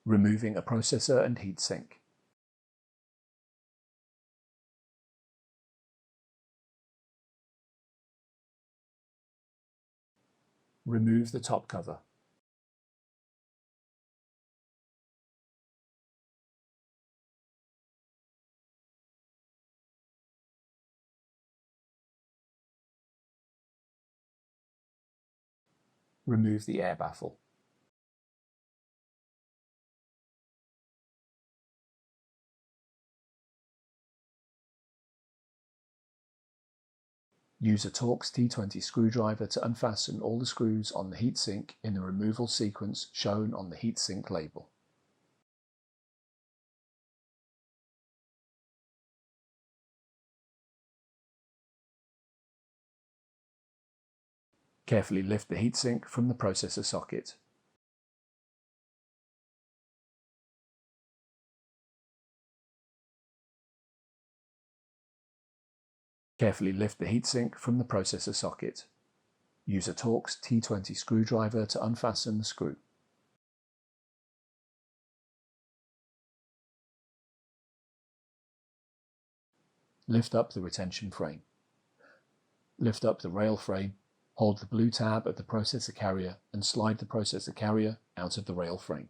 Removing a processor and heatsink. Remove the top cover. Remove the air baffle. Use a Torx T20 screwdriver to unfasten all the screws on the heatsink in the removal sequence shown on the heatsink label. Carefully lift the heatsink from the processor socket. Carefully lift the heatsink from the processor socket. Use a Torx T20 screwdriver to unfasten the screw. Lift up the retention frame. Lift up the rail frame, hold the blue tab of the processor carrier and slide the processor carrier out of the rail frame.